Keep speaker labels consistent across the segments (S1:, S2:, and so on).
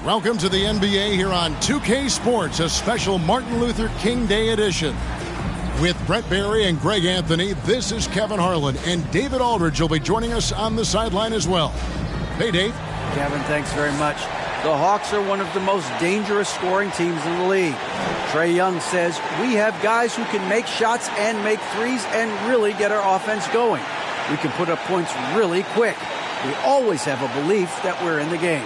S1: Welcome to the NBA here on 2K Sports, a special Martin Luther King Day edition. With Brett Barry and Greg Anthony, this is Kevin Harlan, and David Aldridge will be joining us on the sideline as well. Hey, Dave.
S2: Kevin, thanks very much. The Hawks are one of the most dangerous scoring teams in the league. Trae Young says, we have guys who can make shots and make threes and really get our offense going. We can put up points really quick. We always have a belief that we're in the game.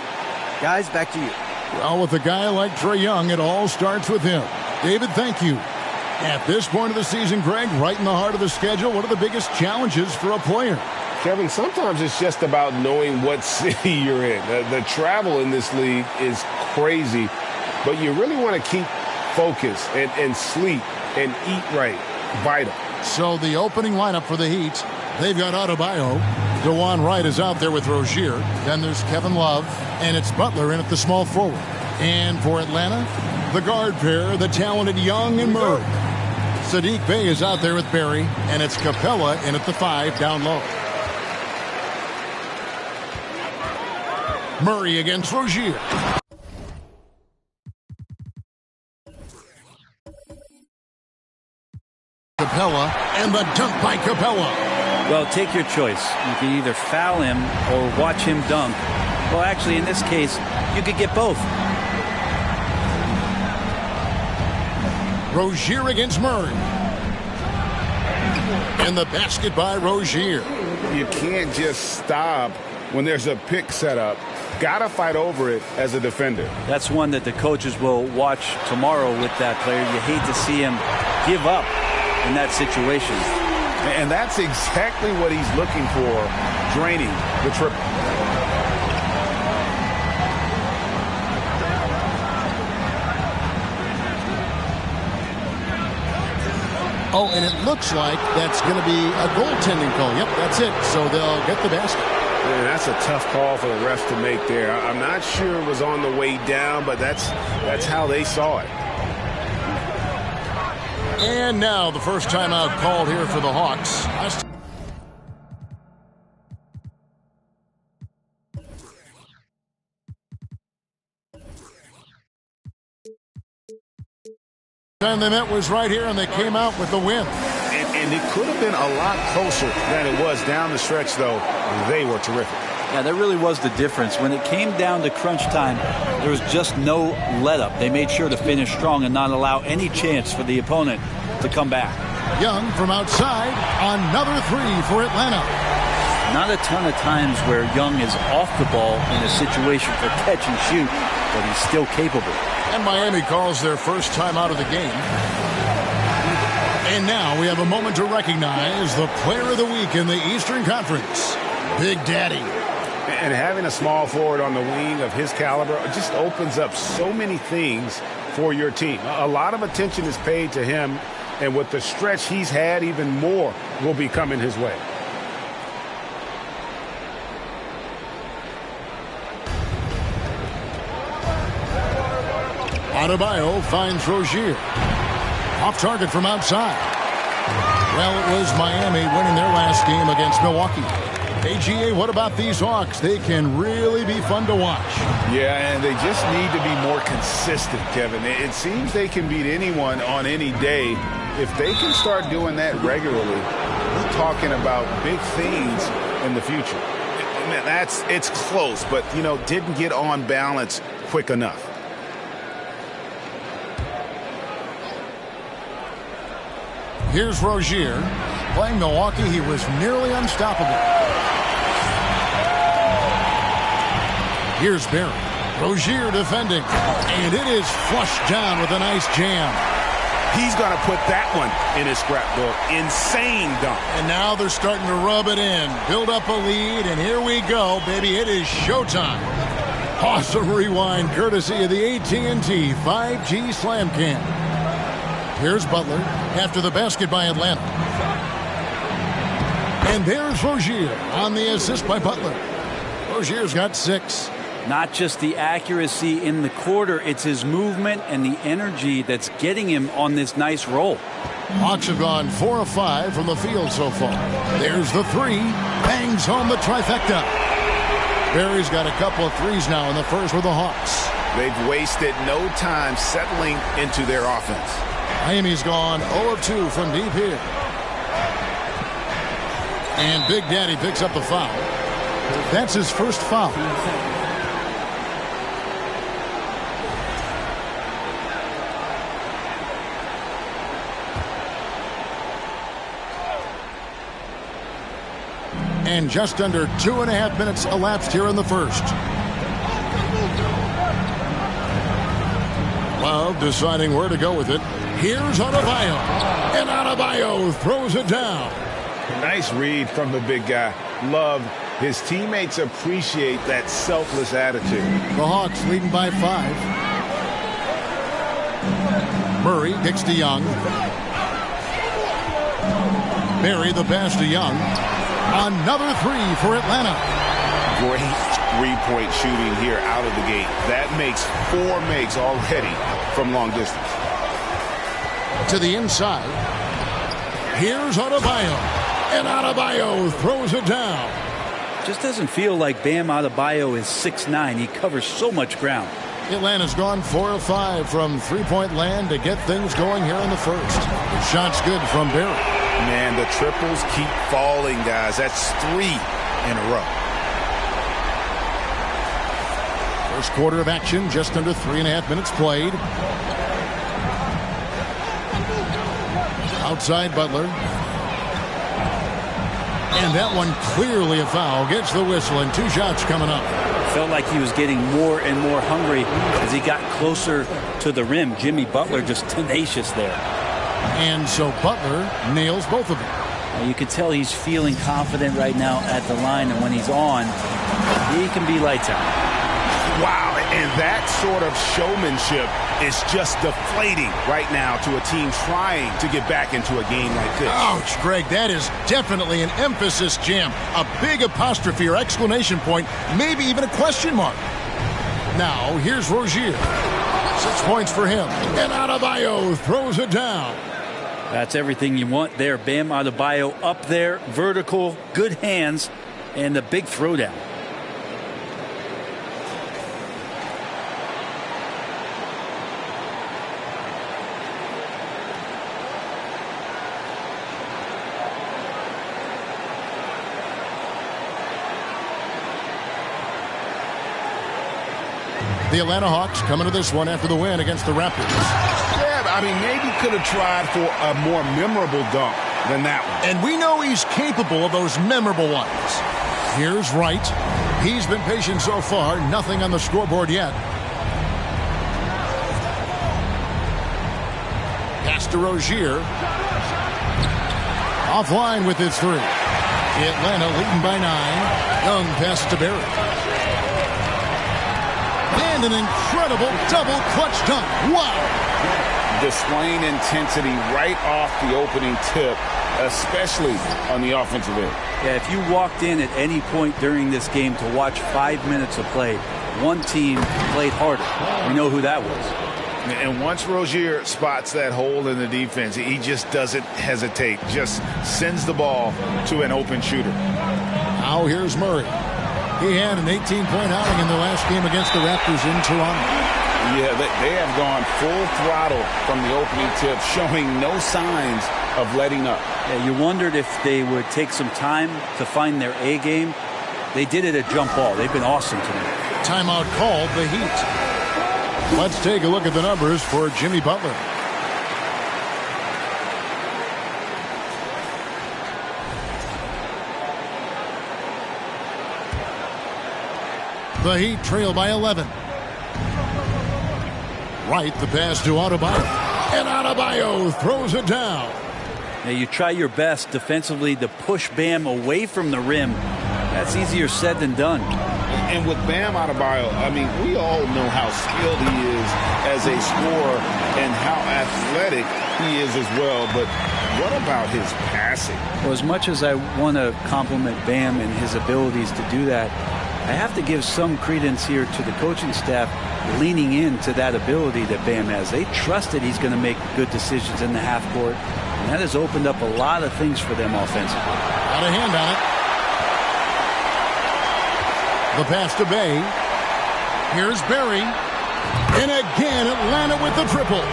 S2: Guys, back to you.
S1: Well, with a guy like Trae Young, it all starts with him. David, thank you. At this point of the season, Greg, right in the heart of the schedule, what are the biggest challenges for a player?
S3: Kevin, sometimes it's just about knowing what city you're in. The travel in this league is crazy, but you really want to keep focus and sleep and eat right. Vital.
S1: So the opening lineup for the Heat, they've got Adebayo. DeJuan Wright is out there with Rozier. Then there's Kevin Love, and it's Butler in at the small forward. And for Atlanta, the guard pair, the talented Young and Murray. Sadiq Bey is out there with Barry, and it's Capella in at the 5 down low. Murray against Rozier. Capella, and the dunk by Capella.
S4: Well, take your choice. You can either foul him or watch him dunk. Well, actually, in this case, you could get both.
S1: Rozier against Murray. And the basket by Rozier.
S3: You can't just stop when there's a pick set up. Gotta fight over it as a defender.
S4: That's one that the coaches will watch tomorrow with that player. You hate to see him give up in that situation.
S3: And that's exactly what he's looking for, draining the triple.
S1: Oh, and it looks like that's going to be a goaltending call. Yep, that's it. So they'll get the basket.
S3: Yeah, that's a tough call for the refs to make there. I'm not sure it was on the way down, but that's how they saw it.
S1: And now the first timeout called here for the Hawks. And they met was right here, and they came out with the win.
S3: And it could have been a lot closer than it was down the stretch, though. They were terrific.
S4: Yeah, that really was the difference. When it came down to crunch time, there was just no let-up. They made sure to finish strong and not allow any chance for the opponent to come back.
S1: Young from outside, another three for Atlanta.
S4: Not a ton of times where Young is off the ball in a situation for catch and shoot, but he's still capable.
S1: And Miami calls their first time out of the game. And now we have a moment to recognize the player of the week in the Eastern Conference, Big Daddy.
S3: And having a small forward on the wing of his caliber just opens up so many things for your team. A lot of attention is paid to him, and with the stretch he's had, even more will be coming his way.
S1: Adebayo finds Rozier. Off target from outside. Well, it was Miami winning their last game against Milwaukee. AGA, what about these Hawks? They can really be fun to watch.
S3: Yeah, and they just need to be more consistent, Kevin. It seems they can beat anyone on any day. If they can start doing that regularly, we're talking about big things in the future. It's close, but, didn't get on balance quick enough.
S1: Here's Rozier. Playing Milwaukee, he was nearly unstoppable. Here's Barry. Rozier defending. And it is flushed down with a nice jam.
S3: He's going to put that one in his scrapbook. Insane dunk.
S1: And now they're starting to rub it in. Build up a lead, and here we go, baby. It is showtime. Awesome rewind courtesy of the AT&T 5G Slam Cam. Here's Butler after the basket by Atlanta. And there's Rozier on the assist by Butler. Rozier's got 6.
S4: Not just the accuracy in the quarter, it's his movement and the energy that's getting him on this nice roll.
S1: Hawks have gone 4 of 5 from the field so far. There's the 3. Bangs home the trifecta. Barry's got a couple of threes now in the first for the Hawks.
S3: They've wasted no time settling into their offense.
S1: Miami's gone 0 of 2 from deep here. And Big Daddy picks up the foul. That's his first foul. And just under 2.5 minutes elapsed here in the first. Love deciding where to go with it. Here's Adebayo. And Adebayo throws it down.
S3: Nice read from the big guy. Love. His teammates appreciate that selfless attitude.
S1: The Hawks leading by 5. Murray kicks to Young. Berry the pass to Young. Another 3 for Atlanta.
S3: Great three-point shooting here out of the gate. That makes 4 makes already from long distance.
S1: To the inside. Here's Adebayo. And Adebayo throws it down.
S4: Just doesn't feel like Bam Adebayo is 6'9". He covers so much ground.
S1: Atlanta's gone 4 of 5 from three-point land to get things going here in the first. The shot's good from Berry.
S3: Man, the triples keep falling, guys. That's 3 in a row.
S1: First quarter of action, just under 3.5 minutes played. Outside Butler. And that one clearly a foul. Gets the whistle and 2 shots coming up.
S4: Felt like he was getting more and more hungry as he got closer to the rim. Jimmy Butler just tenacious there.
S1: And so Butler nails both of them.
S4: You can tell he's feeling confident right now at the line, and when he's on, he can be lights out.
S3: Wow, and that sort of showmanship is just deflating right now to a team trying to get back into a game like this.
S1: Ouch, Greg, that is definitely an emphasis jam. A big apostrophe or exclamation point, maybe even a question mark. Now, here's Rozier. 6 points for him. And Adebayo throws it down.
S4: That's everything you want there. Bam Adebayo up there, vertical, good hands, and the big throwdown.
S1: The Atlanta Hawks coming to this one after the win against the Raptors.
S3: Yeah, I mean, maybe could have tried for a more memorable dunk than that one.
S1: And we know he's capable of those memorable ones. Here's Wright. He's been patient so far. Nothing on the scoreboard yet. Pass to Rozier. Offline with his 3. Atlanta leading by 9. Young passes to Berry. And an incredible double clutch dunk. Wow.
S3: Displaying intensity right off the opening tip, especially on the offensive end.
S4: Yeah, if you walked in at any point during this game to watch 5 minutes of play, one team played harder. We know who that was.
S3: And once Rozier spots that hole in the defense, he just doesn't hesitate. Just sends the ball to an open shooter.
S1: Now here's Murray. He had an 18-point outing in the last game against the Raptors in Toronto.
S3: Yeah, they have gone full throttle from the opening tip, showing no signs of letting up.
S4: Yeah, you wondered if they would take some time to find their A game. They did it at jump ball. They've been awesome tonight.
S1: Timeout called, the Heat. Let's take a look at the numbers for Jimmy Butler. The Heat trail by 11. Wright, the pass to Adebayo. And Adebayo throws it down.
S4: Now you try your best defensively to push Bam away from the rim. That's easier said than done.
S3: And with Bam Adebayo, I mean, we all know how skilled he is as a scorer and how athletic he is as well. But what about his passing?
S4: Well, as much as I want to compliment Bam and his abilities to do that, I have to give some credence here to the coaching staff leaning into that ability that Bam has. They trust that he's going to make good decisions in the half court, and that has opened up a lot of things for them offensively.
S1: Got a hand on it. The pass to Bay. Here's Berry. And again, Atlanta with the triple.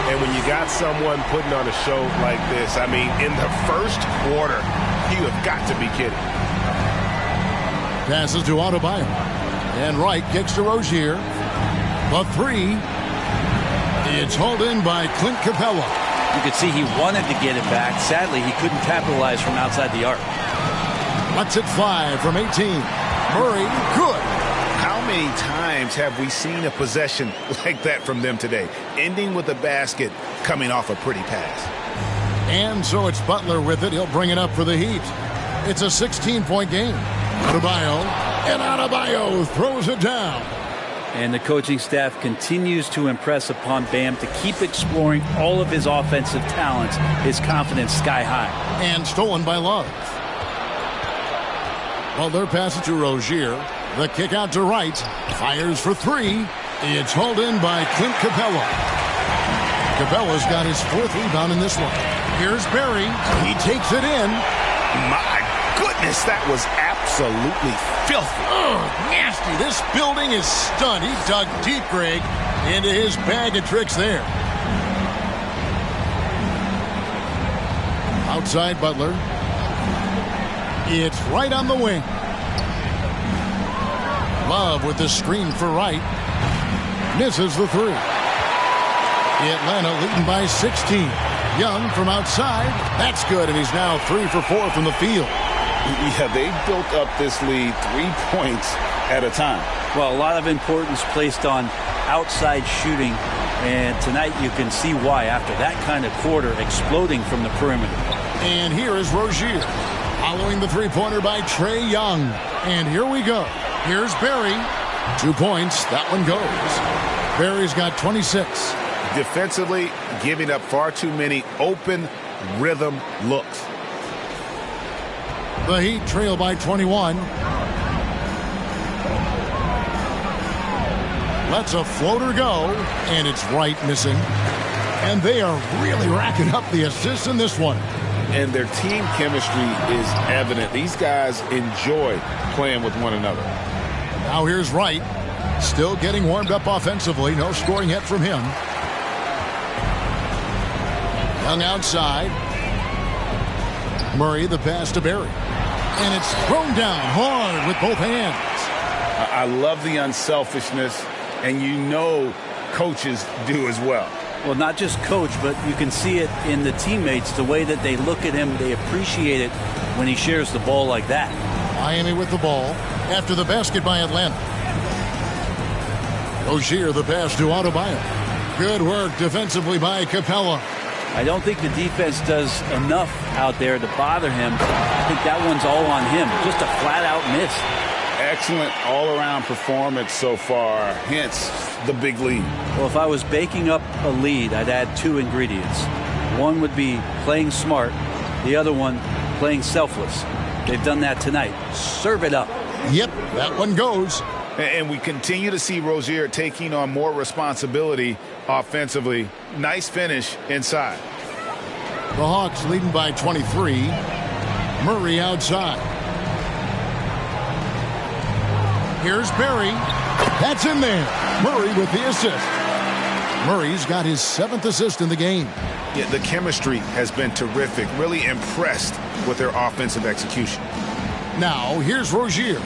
S5: And when you got someone putting on a show like this, I mean, in the first quarter, you have got to be kidding.
S1: Passes to Adebayo. And Wright kicks to Rozier. The three. It's hauled in by Clint Capella.
S4: You could see he wanted to get it back. Sadly, he couldn't capitalize from outside the arc.
S1: Lets it fly from 18. Murray, good.
S3: How many times have we seen a possession like that from them today? Ending with a basket, coming off a pretty pass.
S1: And so it's Butler with it. He'll bring it up for the Heat. It's a 16-point game. Adebayo, and Adebayo throws it down.
S4: And the coaching staff continues to impress upon Bam to keep exploring all of his offensive talents, his confidence sky high.
S1: And stolen by Love. Butler passes to Rozier. The kick out to Wright. Fires for three. It's hauled in by Clint Capella. Capella's got his fourth rebound in this one. Here's Barry. He takes it in.
S3: My goodness, that was absolutely filthy.
S1: Ugh, nasty. This building is stunned. He dug deep, Greg, into his bag of tricks there. Outside Butler. It's right on the wing. Love with the screen for Wright. Misses the three. Atlanta leading by 16. Young from outside. That's good, and he's now 3 for 4 from the field.
S3: Yeah, they built up this lead 3 points at a time.
S4: Well, a lot of importance placed on outside shooting, and tonight you can see why after that kind of quarter exploding from the perimeter.
S1: And here is Rozier following the three-pointer by Trae Young. And here we go. Here's Barry. 2 points. That one goes. Barry's got 26.
S3: Defensively, giving up far too many open rhythm looks.
S1: The Heat trail by 21. Lets a floater go, and it's Wright missing. And they are really racking up the assists in this one.
S3: And their team chemistry is evident. These guys enjoy playing with one another.
S1: Now here's Wright. Still getting warmed up offensively. No scoring yet from him. Young outside. Murray the pass to Barry. And it's thrown down hard with both hands.
S3: I love the unselfishness, and you know coaches do as well.
S4: Well, not just coach, but you can see it in the teammates, the way that they look at him. They appreciate it when he shares the ball like that.
S1: Miami with the ball after the basket by Atlanta. Rozier the pass to Adebayo. Good work defensively by Capella.
S4: I don't think the defense does enough out there to bother him. I think that one's all on him. Just a flat-out miss.
S3: Excellent all-around performance so far, hence the big lead.
S4: Well, if I was baking up a lead, I'd add 2 ingredients. One would be playing smart. The other one, playing selfless. They've done that tonight. Serve it up.
S1: Yep, that one goes.
S3: And we continue to see Rozier taking on more responsibility offensively. Nice finish inside.
S1: The Hawks leading by 23. Murray outside. Here's Barry. That's in there. Murray with the assist. Murray's got his 7th assist in the game.
S3: Yeah, the chemistry has been terrific. Really impressed with their offensive execution.
S1: Now, here's Rozier.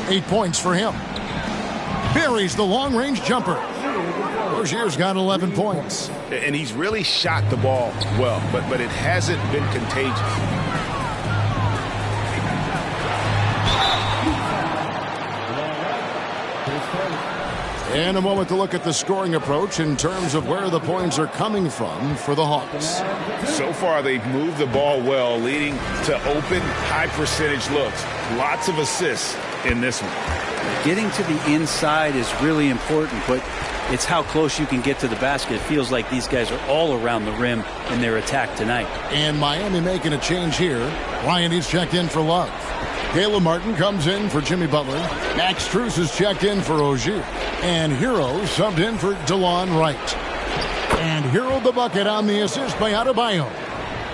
S1: 8 points for him. Barry's the long-range jumper. Rozier's got 11 points.
S3: And he's really shot the ball well, but it hasn't been contagious.
S1: And a moment to look at the scoring approach in terms of where the points are coming from for the Hawks.
S3: So far, they've moved the ball well, leading to open, high-percentage looks. Lots of assists in this one.
S4: Getting to the inside is really important, but it's how close you can get to the basket. It feels like these guys are all around the rim in their attack tonight.
S1: And Miami making a change here. Ryan is checked in for Love. Caleb Martin comes in for Jimmy Butler. Max Strus is checked in for Rozier. And Hero subbed in for DeLon Wright. And Hero the bucket on the assist by Adebayo.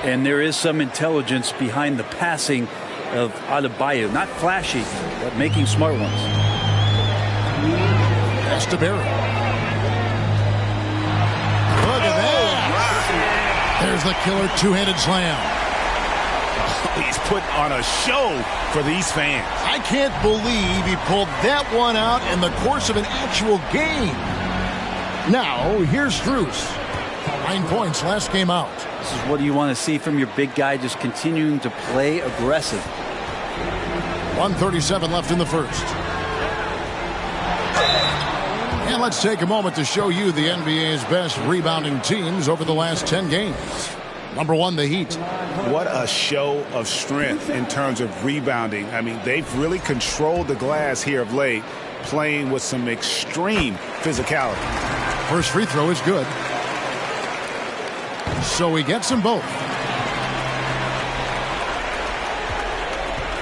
S4: And there is some intelligence behind the passing of Adebayo. Not flashy, but making smart ones.
S1: Pass to Barry. There's the killer two-handed slam.
S3: He's put on a show for these fans.
S1: I can't believe he pulled that one out in the course of an actual game. Now, here's Strus. 9 points last game out.
S4: This is what you want to see from your big guy, just continuing to play aggressive.
S1: 1:37 left in the first. And let's take a moment to show you the NBA's best rebounding teams over the last 10 games. Number 1, the Heat.
S3: What a show of strength in terms of rebounding. I mean, they've really controlled the glass here of late, playing with some extreme physicality.
S1: First free throw is good. So he gets them both.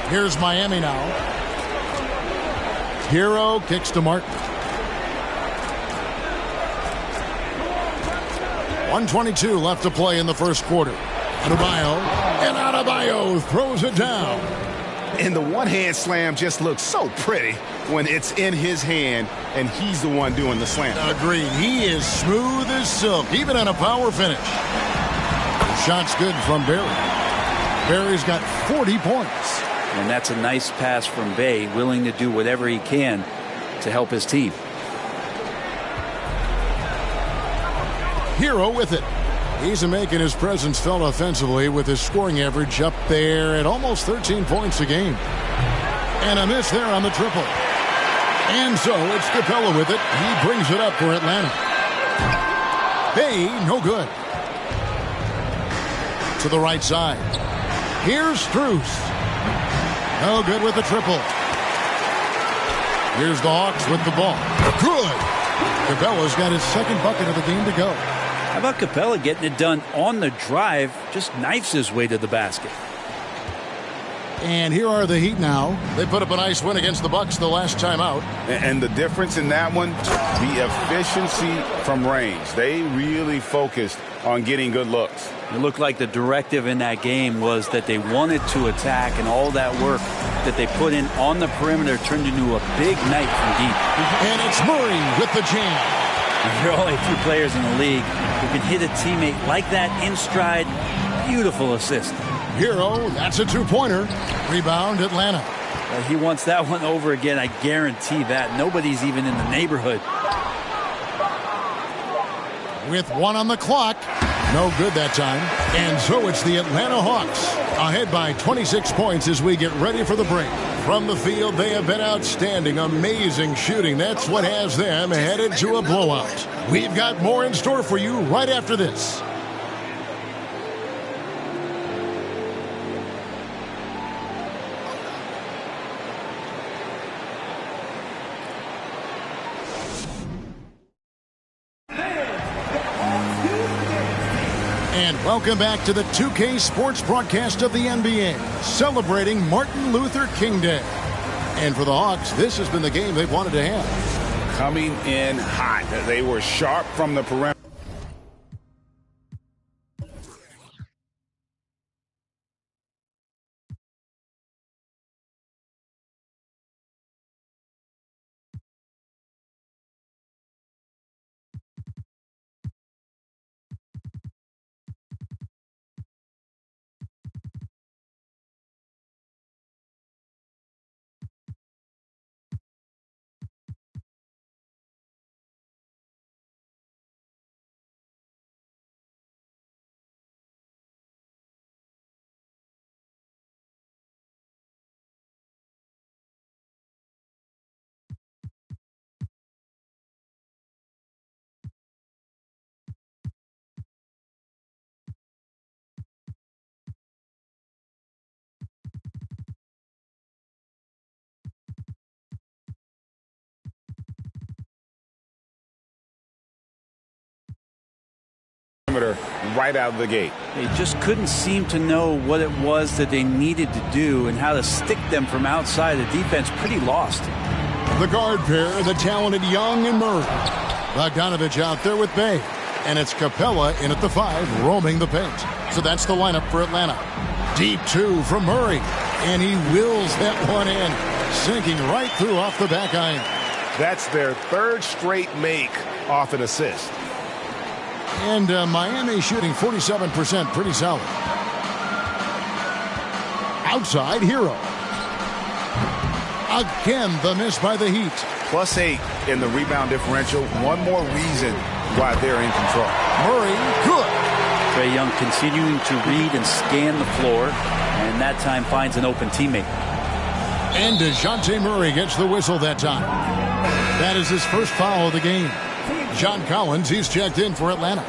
S1: Here's Miami now. Hero kicks to Martin. 1:22 left to play in the first quarter. Adebayo throws it down.
S3: And the one-hand slam just looks so pretty when it's in his hand and he's the one doing the slam.
S1: Agreed. He is smooth as silk, even on a power finish. Shot's good from Barry. Barry's got 40 points.
S4: And that's a nice pass from Bay, willing to do whatever he can to help his team.
S1: Hero with it. He's making his presence felt offensively with his scoring average up there at almost 13 points a game. And a miss there on the triple. And so it's Capella with it. He brings it up for Atlanta. Bay, no good. To the right side. Here's Strus. No good with the triple. Here's the Hawks with the ball. Good. Capella's got his second bucket of the game to go.
S4: How about Capella getting it done on the drive? Just knifes his way to the basket.
S1: And here are the Heat now. They put up a nice win against the Bucks the last time out.
S3: And the difference in that one, the efficiency from range. They really focused on getting good looks.
S4: It looked like the directive in that game was that they wanted to attack, and all that work that they put in on the perimeter turned into a big night from deep.
S1: And it's Murray with the jam.
S4: There are only a few players in the league who can hit a teammate like that in stride. Beautiful assist.
S1: Hero, that's a two-pointer. Rebound, Atlanta.
S4: He wants that one over again, I guarantee that. Nobody's even in the neighborhood.
S1: With 1 on the clock. No good that time. And so it's the Atlanta Hawks ahead by 26 points as we get ready for the break. From the field, they have been outstanding. Amazing shooting. That's what has them headed to a blowout. We've got more in store for you right after this. And welcome back to the 2K Sports broadcast of the NBA, celebrating Martin Luther King Day. And for the Hawks, this has been the game they've wanted to have.
S3: Coming in hot. They were sharp from the perimeter. Right out of the gate.
S4: They just couldn't seem to know what it was that they needed to do and how to stick them from outside. The defense pretty lost.
S1: The guard pair, the talented Young and Murray. Bogdanovich out there with Bay. And it's Capella in at the 5, roaming the paint. So that's the lineup for Atlanta. Deep 2 from Murray. And he wills that one in, sinking right through off the back iron.
S5: That's their third straight make off an assist.
S1: And Miami shooting 47%, pretty solid. Outside, Hero. Again, the miss by the Heat.
S3: +8 in the rebound differential. One more reason why they're in control.
S1: Murray, good.
S4: Trae Young continuing to read and scan the floor, and that time finds an open teammate.
S1: And DeJounte Murray gets the whistle that time. That is his first foul of the game. John Collins, he's checked in for Atlanta.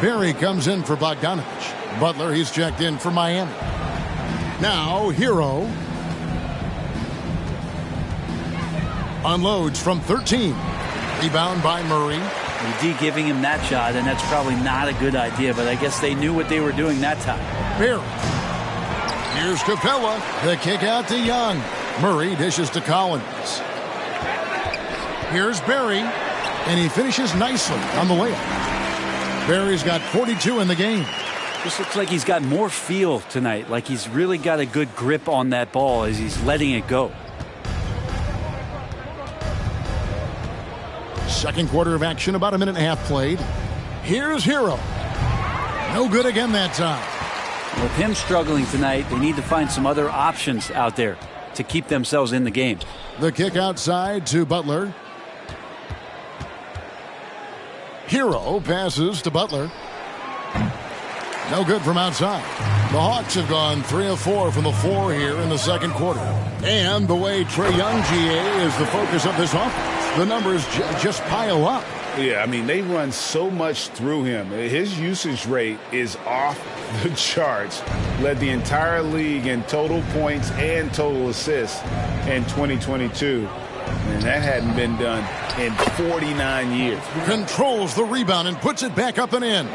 S1: Barry comes in for Bogdanovich. Butler, he's checked in for Miami. Now, Hero unloads from 13. Rebound by Murray.
S4: UD giving him that shot, and that's probably not a good idea, but I guess they knew what they were doing that time.
S1: Barry. Here's Capella. The kick out to Young. Murray dishes to Collins. Here's Barry, and he finishes nicely on the layup. Barry's got 42 in the game.
S4: Just looks like he's got more feel tonight, like he's really got a good grip on that ball as he's letting it go.
S1: Second quarter of action, about a minute and a half played. Here's Hero. No good again that time.
S4: With him struggling tonight, they need to find some other options out there to keep themselves in the game.
S1: The kick outside to Butler. Hero passes to Butler. No good from outside. The Hawks have gone 3 of 4 from the floor here in the second quarter. And the way Trae Young, GA, is the focus of this offense, the numbers just pile up.
S3: Yeah, I mean, they run so much through him. His usage rate is off the charts. Led the entire league in total points and total assists in 2022. And that hadn't been done in 49 years.
S1: Controls the rebound and puts it back up and in.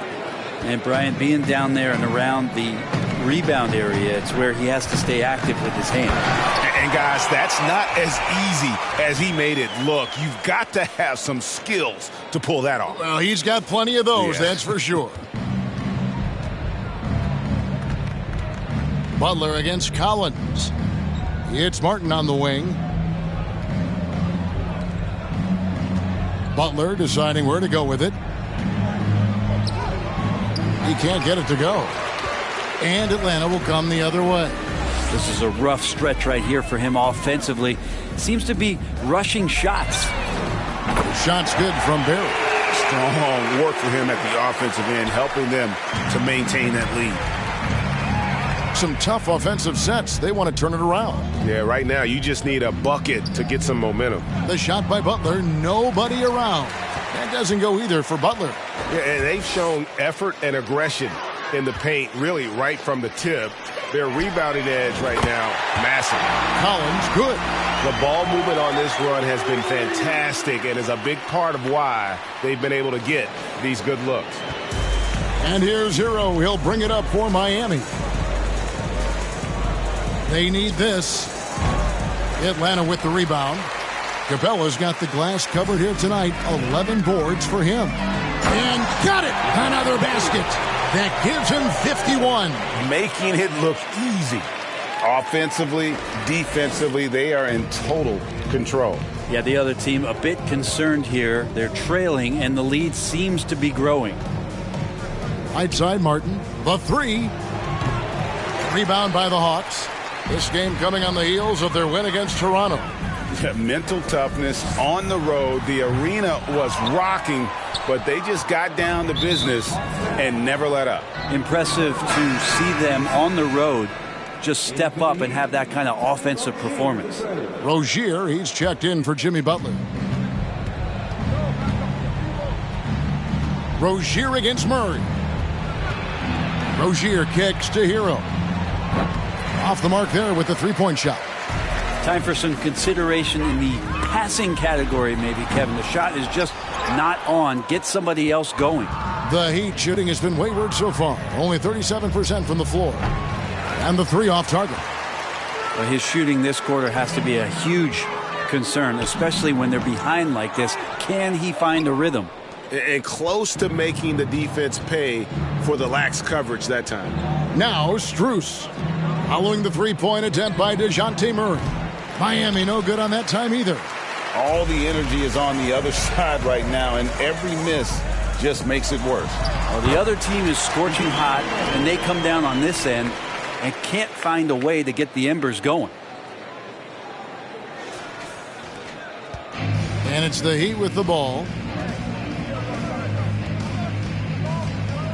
S4: And Brian, being down there and around the rebound area, it's where he has to stay active with his hand.
S5: And guys, that's not as easy as he made it look. You've got to have some skills to pull that off.
S1: Well, he's got plenty of those, that's for sure. Butler against Collins. It's Martin on the wing. Butler deciding where to go with it. He can't get it to go. And Atlanta will come the other way.
S4: This is a rough stretch right here for him offensively. Seems to be rushing shots.
S1: Shot's good from Barry.
S3: Strong work for him at the offensive end, helping them to maintain that lead.
S1: Some tough offensive sets. They want to turn it around.
S5: Yeah, right now you just need a bucket to get some momentum.
S1: The shot by Butler, nobody around. That doesn't go either for Butler.
S5: Yeah, and they've shown effort and aggression in the paint, really right from the tip. Their rebounding edge right now, massive.
S1: Collins, good.
S5: The ball movement on this run has been fantastic and is a big part of why they've been able to get these good looks.
S1: And here's Hero. He'll bring it up for Miami. They need this. Atlanta with the rebound. Capella's got the glass covered here tonight. 11 boards for him. And got it! Another basket. That gives him 51.
S3: Making it look easy. Offensively, defensively, they are in total control.
S4: Yeah, the other team a bit concerned here. They're trailing, and the lead seems to be growing.
S1: Right side, Martin. The three. Rebound by the Hawks. This game coming on the heels of their win against Toronto.
S3: Mental toughness on the road. The arena was rocking, but they just got down to business and never let up.
S4: Impressive to see them on the road just step up and have that kind of offensive performance.
S1: Rozier, he's checked in for Jimmy Butler. Rozier against Murray. Rozier kicks to Hero. Off the mark there with the three-point shot.
S4: Time for some consideration in the passing category, maybe, Kevin. The shot is just not on. Get somebody else going.
S1: The Heat shooting has been wayward so far. Only 37% from the floor. And the three off target.
S4: Well, his shooting this quarter has to be a huge concern, especially when they're behind like this. Can he find a rhythm?
S5: And close to making the defense pay for the lax coverage that time.
S1: Now Strus. Following the three-point attempt by DeJounte Murray. Miami no good on that time either.
S3: All the energy is on the other side right now, and every miss just makes it worse.
S4: Well, the other team is scorching hot, and they come down on this end and can't find a way to get the embers going.
S1: And it's the Heat with the ball.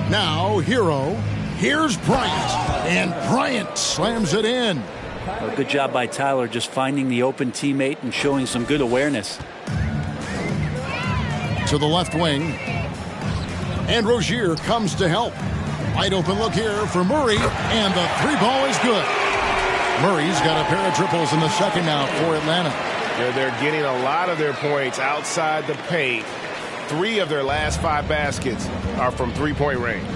S1: Now, Hero. Here's Bryant. And Bryant slams it in.
S4: A good job by Tyler just finding the open teammate and showing some good awareness.
S1: To the left wing. And Rozier comes to help. Wide open look here for Murray. And the three ball is good. Murray's got a pair of triples in the second now for Atlanta.
S5: They're getting a lot of their points outside the paint. 3 of their last 5 baskets are from three-point range.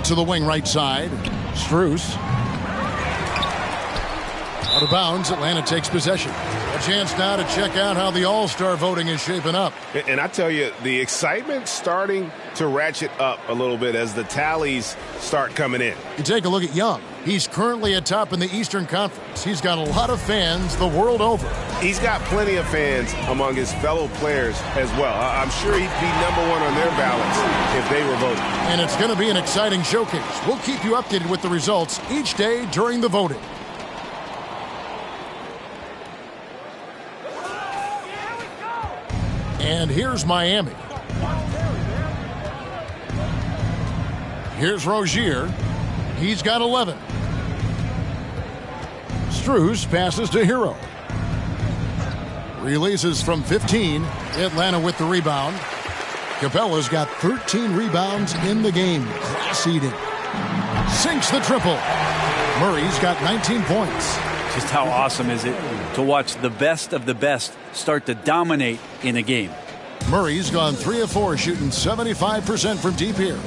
S1: To the wing right side. Strus. Out of bounds. Atlanta takes possession. A chance now to check out how the All-Star voting is shaping up.
S5: And I tell you, the excitement's starting to ratchet up a little bit as the tallies start coming in.
S1: You take a look at Young. He's currently atop in the Eastern Conference. He's got a lot of fans the world over.
S5: He's got plenty of fans among his fellow players as well. I'm sure he'd be #1 on their ballots if they were voting.
S1: And it's going to be an exciting showcase. We'll keep you updated with the results each day during the voting. And here's Miami. Here's Rozier. He's got 11. Strus passes to Hero. Releases from 15. Atlanta with the rebound. Capella's got 13 rebounds in the game. Class eating. Sinks the triple. Murray's got 19 points.
S4: Just how awesome is it to watch the best of the best start to dominate in a game.
S1: Murray's gone 3 of 4, shooting 75% from deep here.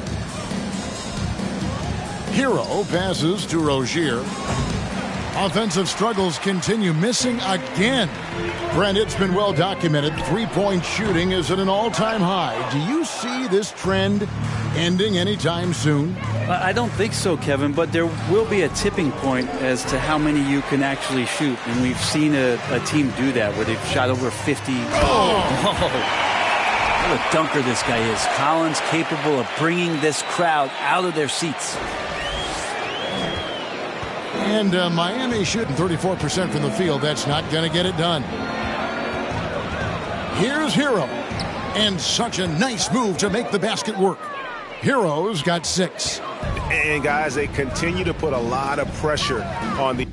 S1: Hero passes to Rozier. Offensive struggles continue, missing again. Brent, it's been well documented. Three-point shooting is at an all-time high. Do you see this trend ending anytime soon?
S4: I don't think so, Kevin, but there will be a tipping point as to how many you can actually shoot. And we've seen a team do that where they've shot over 50. What a dunker this guy is. Collins capable of bringing this crowd out of their seats.
S1: And Miami shooting 34% from the field. That's not going to get it done. Here's Hero. And such a nice move to make the basket work. Hero's got 6.
S5: And guys, they continue to put a lot of pressure on the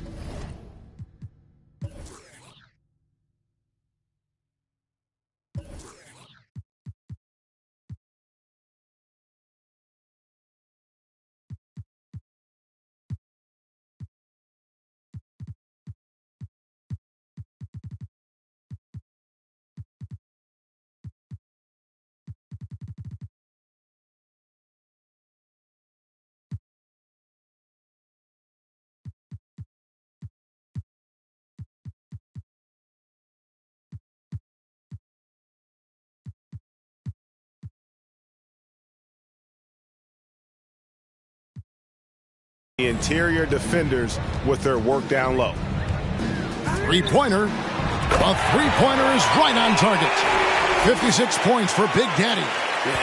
S5: interior defenders with their work down low.
S1: Three-pointer. A three-pointer is right on target. 56 points for Big Daddy.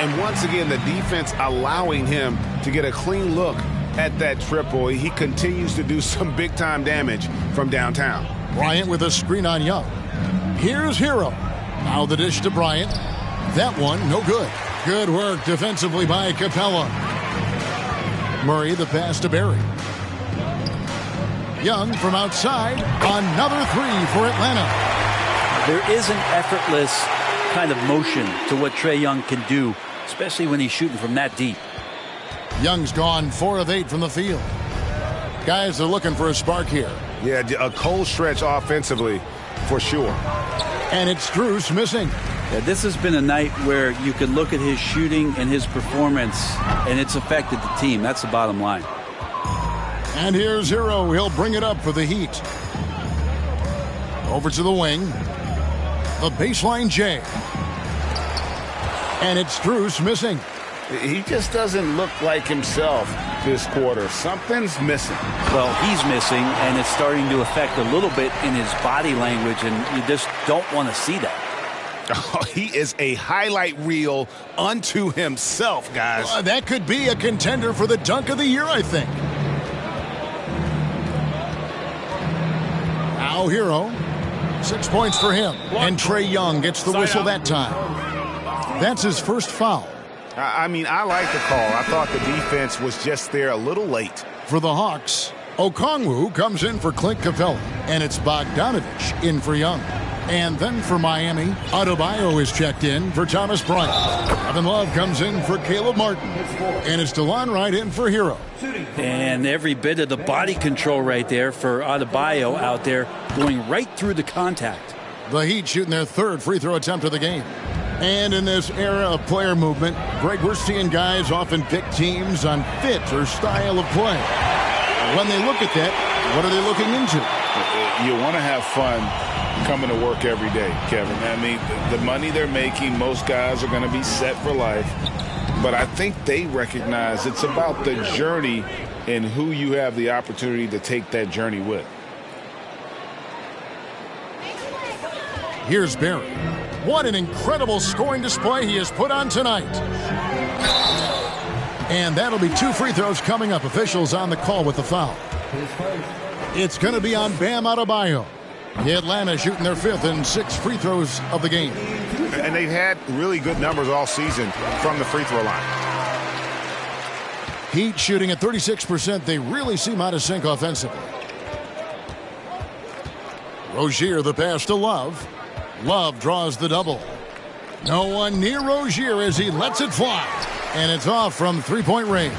S5: And once again, the defense allowing him to get a clean look at that triple. He continues to do some big-time damage from downtown.
S1: Bryant with a screen on Young. Here's Hero. Now the dish to Bryant. That one, no good. Good work defensively by Capella. Murray the pass to Barry. Young from outside. Another 3 for Atlanta.
S4: There is an effortless kind of motion to what Trae Young can do, especially when he's shooting from that deep.
S1: Young's gone 4 of 8 from the field. Guys are looking for a spark here.
S5: Yeah, a cold stretch offensively for sure.
S1: And it's Strus missing.
S4: Yeah, this has been a night where you can look at his shooting and his performance, and it's affected the team. That's the bottom line.
S1: And here's Hero. He'll bring it up for the Heat. Over to the wing. The baseline J. And it's Strus missing.
S3: He just doesn't look like himself this quarter. Something's missing.
S4: Well, he's missing, and it's starting to affect a little bit in his body language, and you just don't want to see that.
S5: Oh, he is a highlight reel unto himself, guys.
S1: That could be a contender for the dunk of the year, I think. Now Hero. 6 points for him. And Trae Young gets the whistle that time. That's his first foul.
S5: I mean, I like the call. I thought the defense was just there a little late.
S1: For the Hawks, Okongwu comes in for Clint Capella, and it's Bogdanovich in for Young. And then for Miami, Adebayo is checked in for Thomas Bryant. Kevin Love comes in for Caleb Martin, and it's DeLon Wright in for Hero.
S4: And every bit of the body control right there for Adebayo out there, going right through the contact.
S1: The Heat shooting their third free throw attempt of the game. And in this era of player movement, Greg, we're seeing guys often pick teams on fit or style of play. When they look at that, what are they looking into?
S3: You want to have fun coming to work every day, Kevin. I mean, the money they're making, most guys are going to be set for life. But I think they recognize it's about the journey and who you have the opportunity to take that journey with.
S1: Here's Barry. What an incredible scoring display he has put on tonight. And that'll be 2 free throws coming up. Officials on the call with the foul. It's going to be on Bam Adebayo. Atlanta shooting their 5th and 6th free throws of the game.
S5: And they've had really good numbers all season from the free throw line.
S1: Heat shooting at 36%. They really seem out of sync offensively. Rozier the pass to Love. Love draws the double. No one near Rozier as he lets it fly. And it's off from three-point range.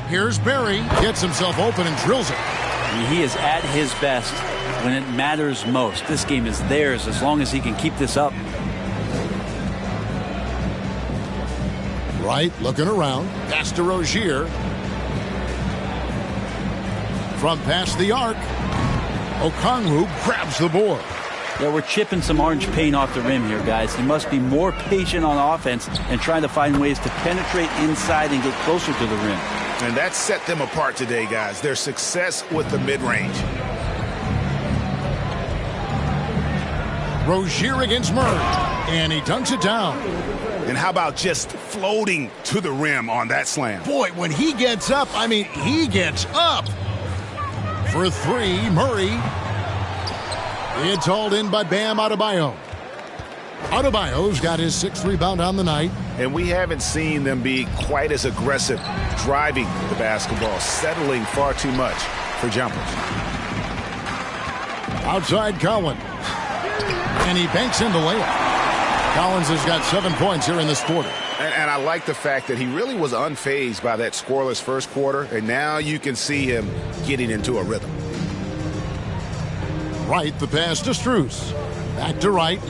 S1: Here's Barry. Gets himself open and drills it.
S4: He is at his best when it matters most. This game is theirs as long as he can keep this up.
S1: Wright looking around. Pass to Rozier. From past the arc. Okongwu grabs the board.
S4: Yeah, we're chipping some orange paint off the rim here, guys. He must be more patient on offense and trying to find ways to penetrate inside and get closer to the rim.
S5: And that set them apart today, guys. Their success with the mid-range.
S1: Rozier against Murray. And he dunks it down.
S5: And how about just floating to the rim on that slam?
S1: Boy, when he gets up, I mean, he gets up. For 3, Murray. It's hauled in by Bam Adebayo. Adebayo's got his 6th rebound on the night.
S5: And we haven't seen them be quite as aggressive driving the basketball, settling far too much for jumpers.
S1: Outside Cowan. And he banks in the layup. Collins has got 7 points here in this quarter.
S5: And I like the fact that he really was unfazed by that scoreless first quarter, and now you can see him getting into a rhythm.
S1: Wright, the pass to Strus. Back to Wright.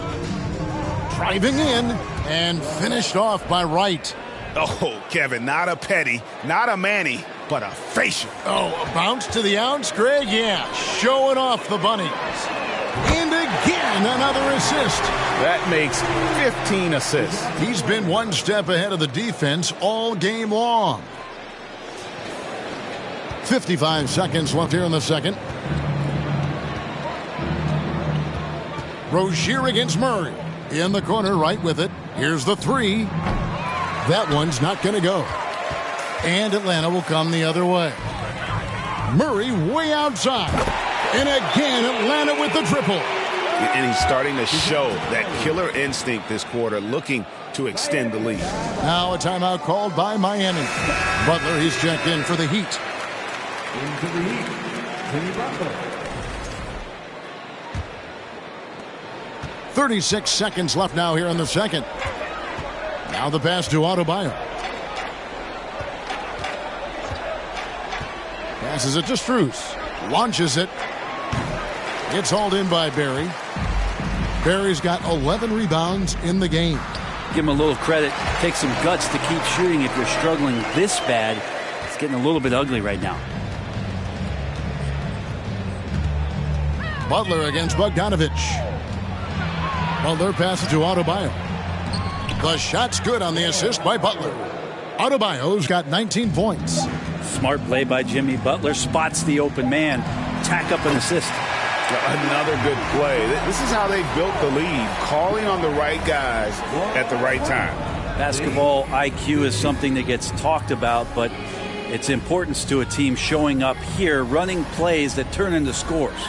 S1: Driving in and finished off by Wright.
S5: Oh, Kevin, not a petty, not a Manny, but a facial.
S1: Oh, a bounce to the ounce, Greg? Yeah, showing off the bunnies. And again, another assist.
S3: That makes 15 assists.
S1: He's been one step ahead of the defense all game long. 55 seconds left here in the second. Rozier against Murray. In the corner, right with it. Here's the 3. That one's not going to go. And Atlanta will come the other way. Murray way outside. And again, Atlanta with the triple.
S5: And he's starting to show that killer instinct this quarter, looking to extend the lead.
S1: Now a timeout called by Miami. Butler, he's checked in for the Heat.
S6: Into the Heat, Jimmy Butler.
S1: 36 seconds left now here in the second. Now the pass to Adebayo. Passes it to Strus. Launches it. It's hauled in by Barry. Barry's got 11 rebounds in the game.
S4: Give him a little credit. Take some guts to keep shooting if you're struggling this bad. It's getting a little bit ugly right now.
S1: Butler against Bogdanovich. Butler passes to Adebayo. The shot's good on the assist by Butler. Adebayo's got 19 points.
S4: Smart play by Jimmy. Butler spots the open man. Tack up an assist.
S3: Another good play. This is how they built the lead, calling on the right guys at the right time.
S4: Basketball IQ is something that gets talked about, but its importance to a team showing up here, running plays that turn into scores.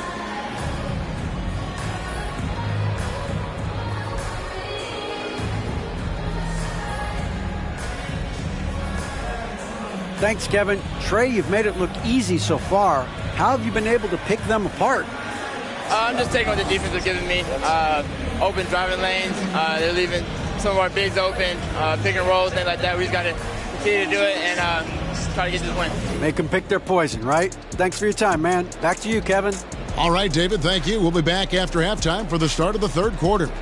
S2: Thanks, Kevin. Trey, you've made it look easy so far. How have you been able to pick them apart?
S7: I'm just taking what the defense is giving me. Open driving lanes. They're leaving some of our bigs open, pick and rolls, things like that. We just got to continue to do it and try to get this win.
S2: Make them pick their poison, right? Thanks for your time, man. Back to you, Kevin.
S1: All right, David, thank you. We'll be back after halftime for the start of the third quarter.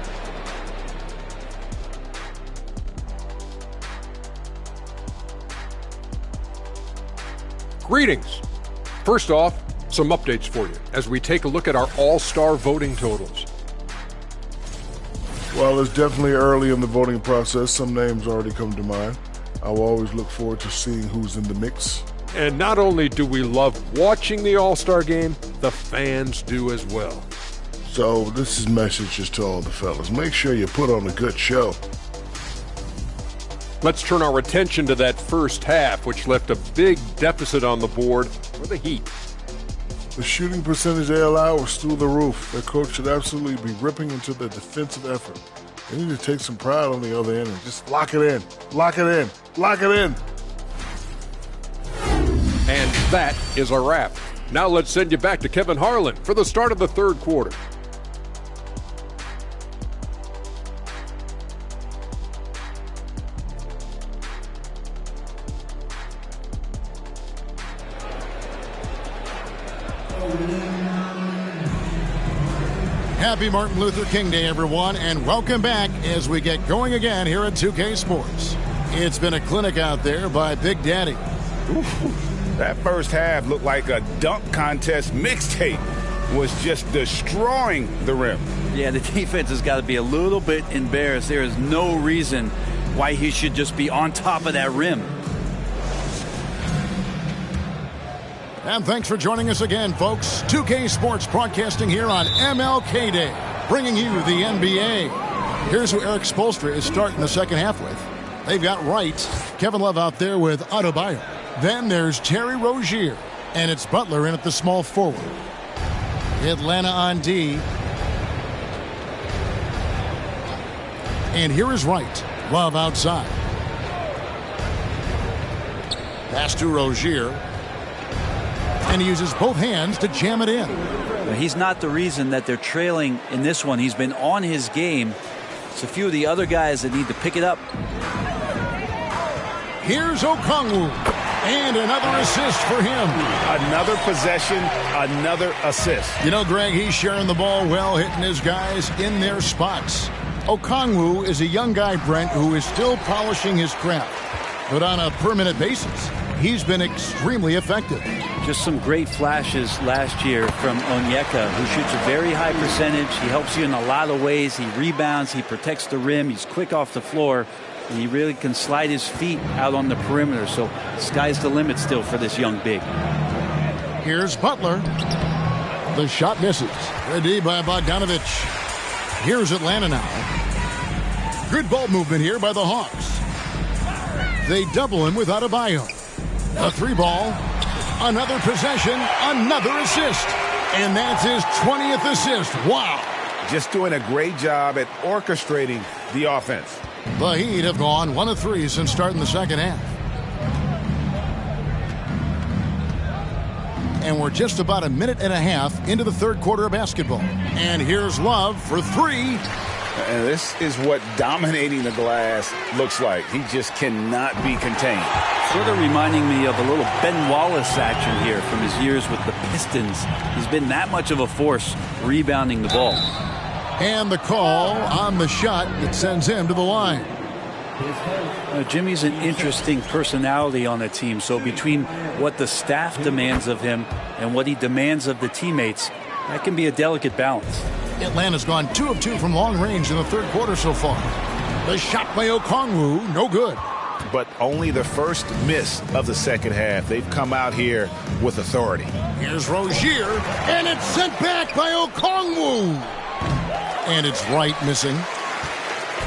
S8: Greetings. First off, some updates for you as we take a look at our all-star voting totals.
S9: Well, it's definitely early in the voting process. Some names already come to mind. I will always look forward to seeing who's in the mix.
S8: And not only do we love watching the all-star game, the fans do as well.
S9: So this is messages to all the fellas. Make sure you put on a good show.
S8: Let's turn our attention to that first half, which left a big deficit on the board for the Heat.
S9: The shooting percentage they allow was through the roof. Their coach should absolutely be ripping into their defensive effort. They need to take some pride on the other end and just lock it in. Lock it in. Lock it in.
S8: And that is a wrap. Now let's send you back to Kevin Harlan for the start of the third quarter.
S1: Happy Martin Luther King Day, everyone, and welcome back as we get going again here at 2K Sports. It's been a clinic out there by Big Daddy.
S3: That first half looked like a dunk contest mixtape was just destroying the rim.
S4: Yeah, the defense has got to be a little bit embarrassed. There is no reason why he should just be on top of that rim.
S1: And thanks for joining us again, folks. 2K Sports broadcasting here on MLK Day, bringing you the NBA. Here's who Eric Spoelstra is starting the second half with. They've got Wright, Kevin Love out there with Adebayo. Then there's Terry Rozier, and it's Butler in at the small forward. Atlanta on D. And here is Wright. Love outside. Pass to Rozier. And he uses both hands to jam it in.
S4: He's not the reason that they're trailing in this one. He's been on his game. It's a few of the other guys that need to pick it up.
S1: Here's Okongwu. And another assist for him.
S3: Another possession, another assist.
S1: You know, Greg, he's sharing the ball well, hitting his guys in their spots. Okongwu is a young guy, Brent, who is still polishing his craft. But on a permanent basis, he's been extremely effective.
S4: Just some great flashes last year from Onyeka, who shoots a very high percentage. He helps you in a lot of ways. He rebounds. He protects the rim. He's quick off the floor. And he really can slide his feet out on the perimeter. So sky's the limit still for this young big.
S1: Here's Butler. The shot misses. Good D by Bogdanovich. Here's Atlanta now. Good ball movement here by the Hawks. They double him with Adebayo. A three ball. Another possession, another assist. And that's his 20th assist. Wow.
S3: Just doing a great job at orchestrating the offense.
S1: The Heat have gone 1 of 3 since starting the second half. And we're just about a minute and a half into the third quarter of basketball. And here's Love for 3.
S3: And this is what dominating the glass looks like. He just cannot be contained.
S4: Sort of reminding me of a little Ben Wallace action here from his years with the Pistons. He's been that much of a force rebounding the ball.
S1: And the call on the shot that sends him to the line.
S4: Jimmy's an interesting personality on the team. So between what the staff demands of him and what he demands of the teammates, that can be a delicate balance.
S1: Atlanta's gone 2 of 2 from long range in the third quarter so far. The shot by Okongwu, no good.
S3: But only the first miss of the second half. They've come out here with authority.
S1: Here's Rozier, and it's sent back by Okongwu. And it's Wright missing.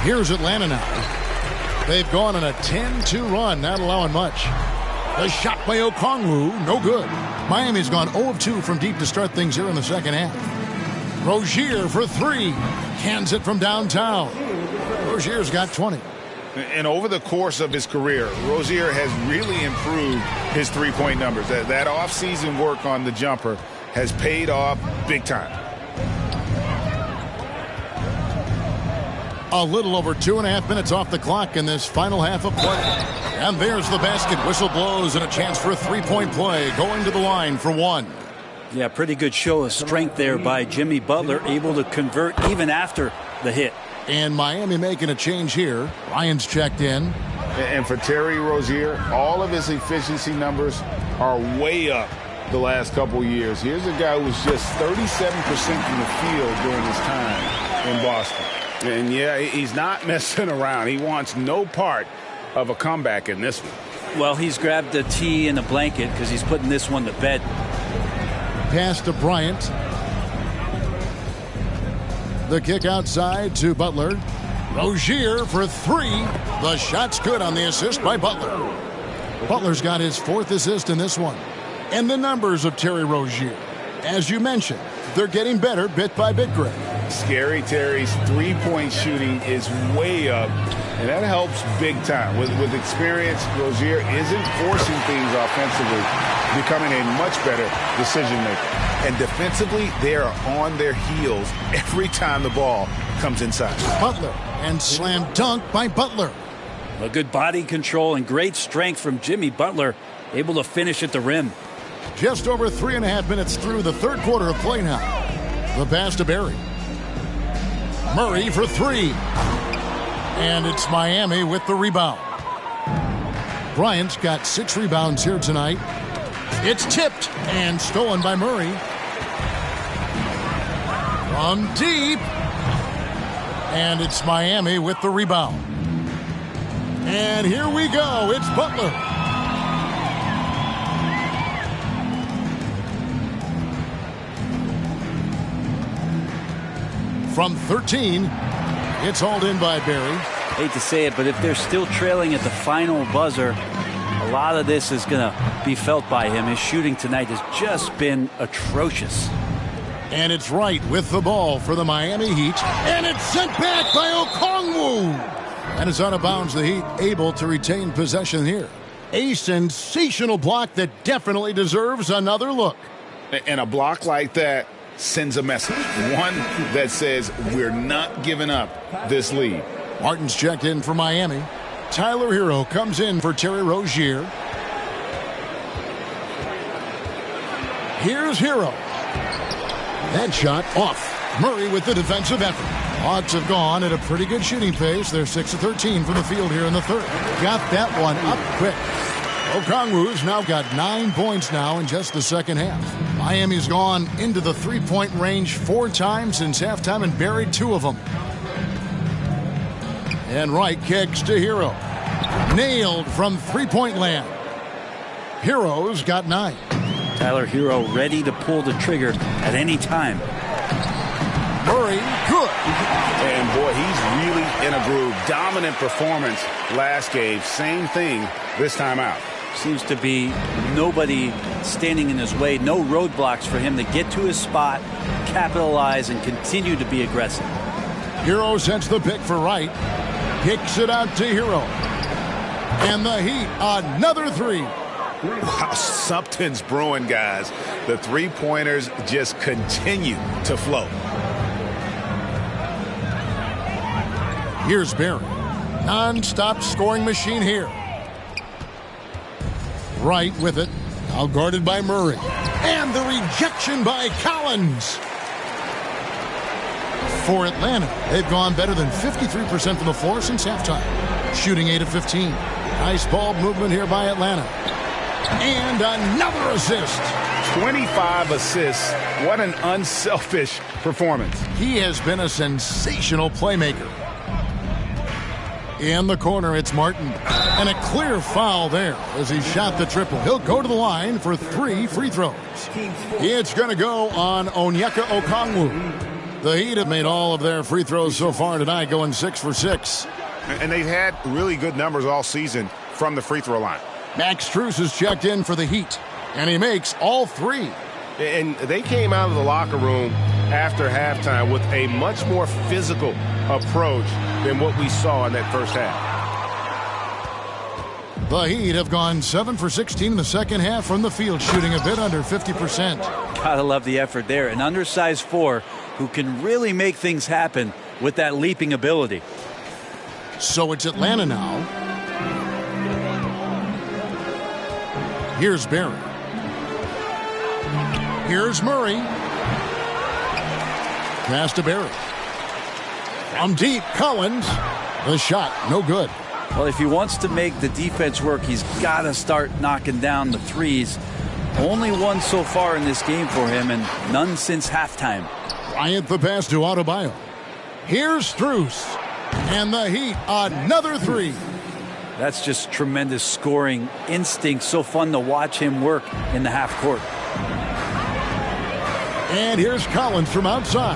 S1: Here's Atlanta now. They've gone on a 10-2 run, not allowing much. The shot by Okongwu, no good. Miami's gone 0 of 2 from deep to start things here in the second half. Rozier for 3. Cans it from downtown. Rozier's got 20.
S3: And over the course of his career, Rozier has really improved his three-point numbers. That off-season work on the jumper has paid off big time.
S1: A little over 2.5 minutes off the clock in this final half of play. And there's the basket. Whistle blows and a chance for a three-point play going to the line for one.
S4: Yeah, pretty good show of strength there by Jimmy Butler, able to convert even after the hit.
S1: And Miami making a change here. Ryan's checked in.
S3: And for Terry Rozier, all of his efficiency numbers are way up the last couple years. Here's a guy who was just 37% from the field during his time in Boston. And yeah, he's not messing around. He wants no part of a comeback in this one.
S4: Well, he's grabbed a tee and a blanket because he's putting this one to bed.
S1: Pass to Bryant. The kick outside to Butler. Rozier for 3. The shot's good on the assist by Butler. Butler's got his 4th assist in this one. And the numbers of Terry Rozier, as you mentioned, they're getting better bit by bit, Greg.
S3: Scary Terry's three-point shooting is way up, and that helps big time. With experience, Rozier isn't forcing things offensively, becoming a much better decision maker. And defensively, they are on their heels every time the ball comes inside.
S1: Butler, and slam dunk by Butler.
S4: A good body control and great strength from Jimmy Butler, able to finish at the rim.
S1: Just over 3.5 minutes through the third quarter of play now. The pass to Barry. Murray for 3. And it's Miami with the rebound. Bryant's got 6 rebounds here tonight. It's tipped and stolen by Murray. From deep. And it's Miami with the rebound. And here we go. It's Butler. From 13, it's hauled in by Barry.
S4: Hate to say it, but if they're still trailing at the final buzzer, a lot of this is going to be felt by him. His shooting tonight has just been atrocious.
S1: And it's Wright with the ball for the Miami Heat. And it's sent back by Okongwu. And it's out of bounds. The Heat able to retain possession here. A sensational block that definitely deserves another look.
S3: And a block like that sends a message. One that says we're not giving up this lead.
S1: Martin's checked in for Miami. Tyler Hero comes in for Terry Rozier. Here's Hero. That shot off. Murray with the defensive effort. Hawks have gone at a pretty good shooting pace. They're 6 of 13 from the field here in the third. Got that one up quick. Okongwu's now got 9 points now in just the second half. Miami's gone into the three-point range 4 times since halftime and buried 2 of them. And Wright kicks to Hero. Nailed from three-point land. Hero's got 9.
S4: Tyler Hero ready to pull the trigger at any time.
S1: Murray, good.
S3: And boy, he's really in a groove. Dominant performance last game. Same thing this time out.
S4: Seems to be nobody standing in his way. No roadblocks for him to get to his spot, capitalize, and continue to be aggressive.
S1: Hero sets the pick for Wright. Kicks it out to Hero. And the Heat, another 3.
S3: Wow, something's brewing, guys. The three-pointers just continue to flow.
S1: Here's Barry. Non-stop scoring machine here. Wright with it. Now guarded by Murray. And the rejection by Collins. For Atlanta, they've gone better than 53% from the floor since halftime. Shooting 8 of 15. Nice ball movement here by Atlanta. And another assist.
S3: 25 assists. What an unselfish performance.
S1: He has been a sensational playmaker. In the corner, it's Martin. And a clear foul there as he shot the triple. He'll go to the line for 3 free throws. It's going to go on Onyeka Okongwu. The Heat have made all of their free throws so far tonight, going 6 for 6.
S5: And they've had really good numbers all season from the free throw line.
S1: Max Strus has checked in for the Heat, and he makes all 3.
S5: And they came out of the locker room after halftime with a much more physical approach than what we saw in that first half.
S1: The Heat have gone 7 for 16 in the second half from the field, shooting a bit under 50%.
S4: Gotta love the effort there. An undersized 4 who can really make things happen with that leaping ability.
S1: So it's Atlanta now. Here's Barry. Here's Murray. Pass to Barry. From deep, Collins. The shot, no good.
S4: Well, if he wants to make the defense work, he's got to start knocking down the threes. Only one so far in this game for him, and none since halftime.
S1: Bryant the pass to Adebayo. Here's Strus. And the Heat, another 3.
S4: That's just tremendous scoring instinct. So fun to watch him work in the half court.
S1: And here's Collins from outside.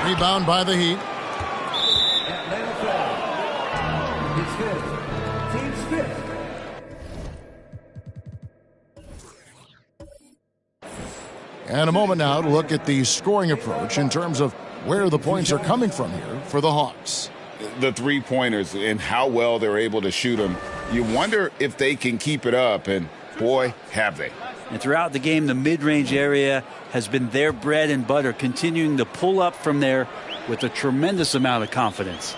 S1: Rebound by the Heat.
S6: Atlanta foul. His 5th. Team's 5th.
S1: And a moment now to look at the scoring approach in terms of where the points are coming from here for the Hawks.
S3: The three-pointers and how well they're able to shoot them. You wonder if they can keep it up, and boy, have they.
S4: And throughout the game, the mid-range area has been their bread and butter, continuing to pull up from there with a tremendous amount of confidence.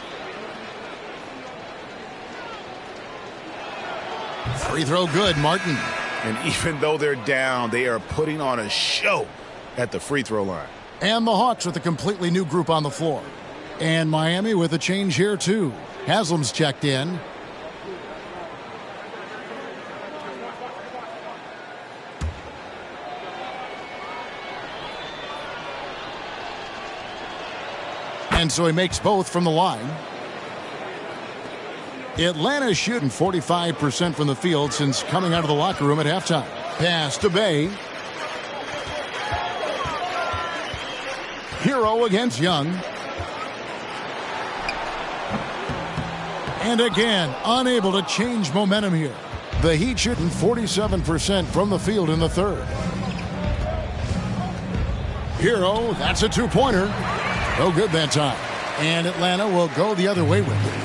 S1: Free throw good, Martin.
S5: And even though they're down, they are putting on a show at the free throw line.
S1: And the Hawks with a completely new group on the floor. And Miami with a change here, too. Haslam's checked in. And so he makes both from the line. Atlanta's shooting 45% from the field since coming out of the locker room at halftime. Pass to Bay. Hero against Young. And again, unable to change momentum here. The Heat shooting 47% from the field in the third. Hero, that's a two-pointer. No good that time. And Atlanta will go the other way with it.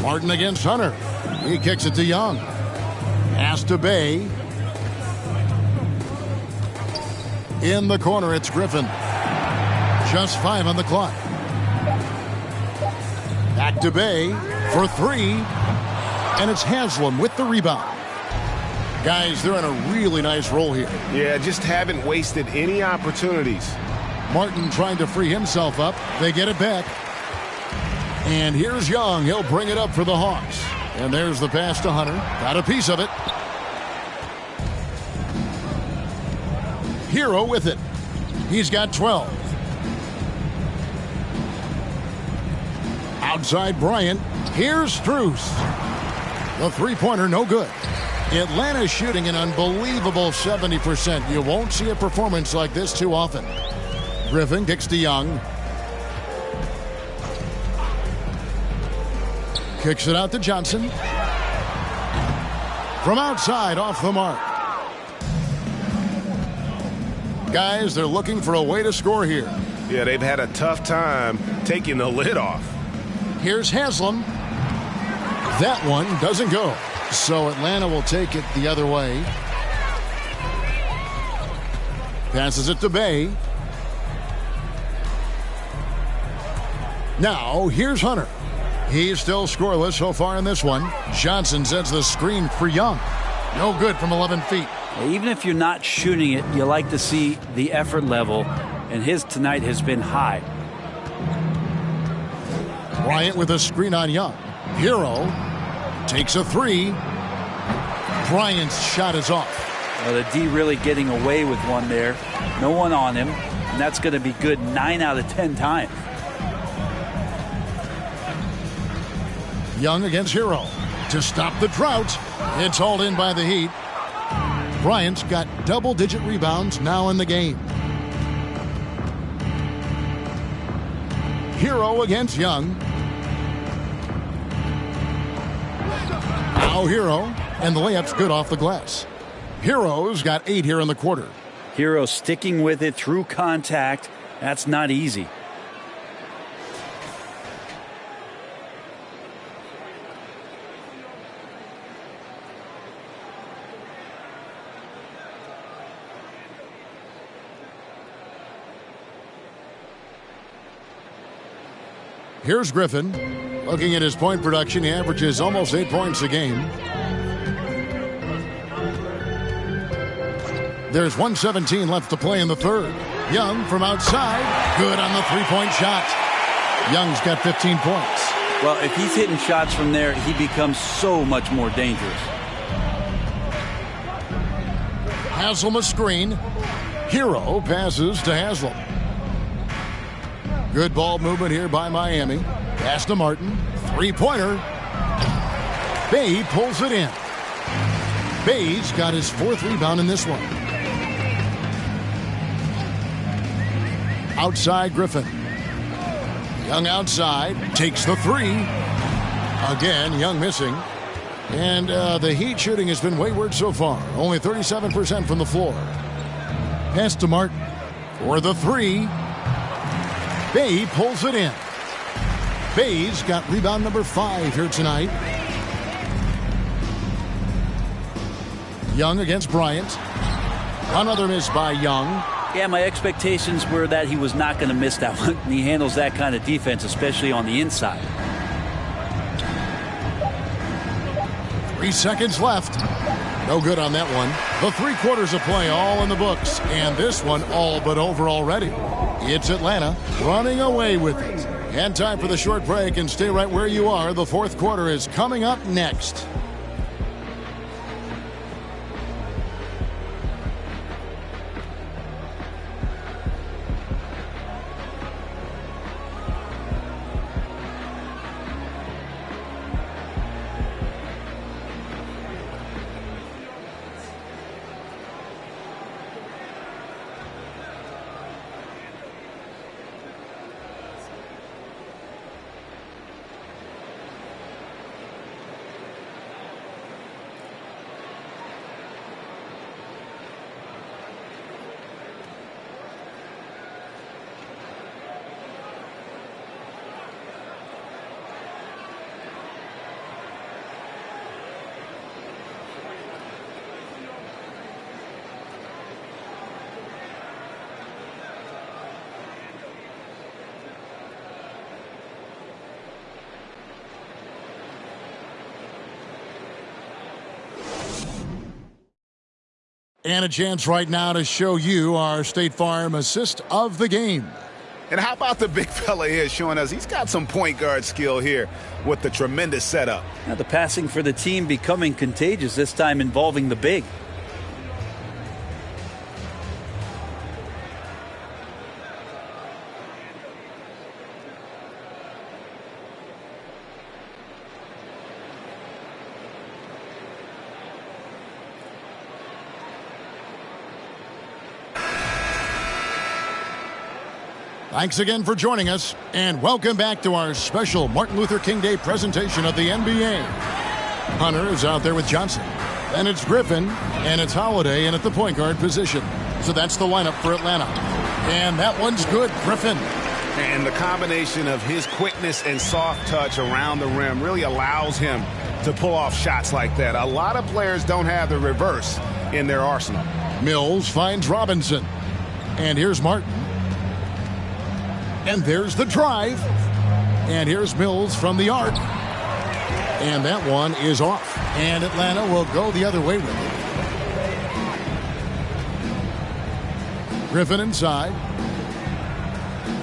S1: Martin against Hunter. He kicks it to Young. Pass to Bay. In the corner, it's Griffin. Just 5 on the clock. Back to Bay for 3. And it's Haslam with the rebound. Guys, they're in a really nice roll here.
S5: Yeah, just haven't wasted any opportunities.
S1: Martin trying to free himself up. They get it back. And here's Young. He'll bring it up for the Hawks. And there's the pass to Hunter. Got a piece of it. Hero with it. He's got 12. Outside Bryant. Here's Strus. The three-pointer, no good. Atlanta's shooting an unbelievable 70%. You won't see a performance like this too often. Griffin kicks to Young. Kicks it out to Johnson. From outside, off the mark. Guys, they're looking for a way to score here.
S5: Yeah, they've had a tough time taking the lid off.
S1: Here's Haslam. That one doesn't go. So Atlanta will take it the other way. Passes it to Bay. Now, here's Hunter. He's still scoreless so far in this one. Johnson sends the screen for Young. No good from 11 feet.
S4: Even if you're not shooting it, you like to see the effort level, and his tonight has been high.
S1: Bryant with a screen on Young. Hero takes a 3. Bryant's shot is off.
S4: Well, the D really getting away with one there. No one on him, and that's going to be good 9 out of 10 times.
S1: Young against Hero. To stop the drought, it's hauled in by the Heat. Bryant's got double-digit rebounds now in the game. Hero against Young. Now Hero, and the layup's good off the glass. Hero's got 8 here in the quarter.
S4: Hero sticking with it through contact. That's not easy.
S1: Here's Griffin. Looking at his point production, he averages almost 8 points a game. There's 1:17 left to play in the third. Young from outside. Good on the three-point shot. Young's got 15 points.
S4: Well, if he's hitting shots from there, he becomes so much more dangerous.
S1: Haslam a screen. Hero passes to Haslam. Good ball movement here by Miami. Pass to Martin. Three-pointer. Bay pulls it in. Bay's got his 4th rebound in this one. Outside Griffin. Young outside. Takes the 3. Again, Young missing. And the Heat shooting has been wayward so far. Only 37% from the floor. Pass to Martin for the 3. Bay pulls it in. Bay's got rebound number 5 here tonight. Young against Bryant. Another miss by Young.
S4: Yeah, my expectations were that he was not going to miss that one. He handles that kind of defense, especially on the inside.
S1: 3 seconds left. No good on that one. The 3 quarters of play all in the books. And this one all but over already. It's Atlanta running away with it. And time for the short break, and stay right where you are. The 4th quarter is coming up next. And a chance right now to show you our State Farm assist of the game.
S5: And how about the big fella here showing us he's got some point guard skill here with the tremendous setup.
S4: Now the passing for the team becoming contagious, this time involving the big.
S1: Thanks again for joining us, and welcome back to our special Martin Luther King Day presentation of the NBA. Hunter is out there with Johnson. Then it's Griffin, and it's Holiday in at the point guard position. So that's the lineup for Atlanta. And that one's good, Griffin.
S5: And the combination of his quickness and soft touch around the rim really allows him to pull off shots like that. A lot of players don't have the reverse in their arsenal.
S1: Mills finds Robinson. And here's Martin. And there's the drive. And here's Mills from the arc. And that one is off. And Atlanta will go the other way with it. Griffin inside.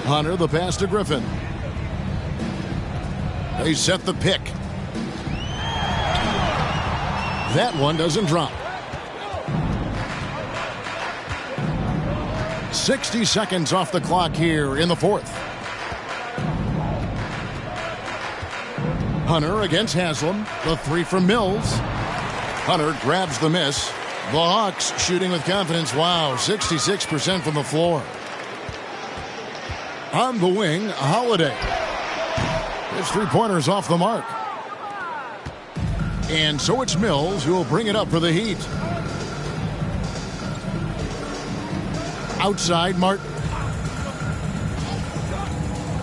S1: Hunter, the pass to Griffin. They set the pick. That one doesn't drop. 60 seconds off the clock here in the fourth. Hunter against Haslam. The three from Mills. Hunter grabs the miss. The Hawks shooting with confidence. Wow, 66% from the floor. On the wing, Holiday. His three-pointers off the mark. And so it's Mills who will bring it up for the Heat. Outside, Martin.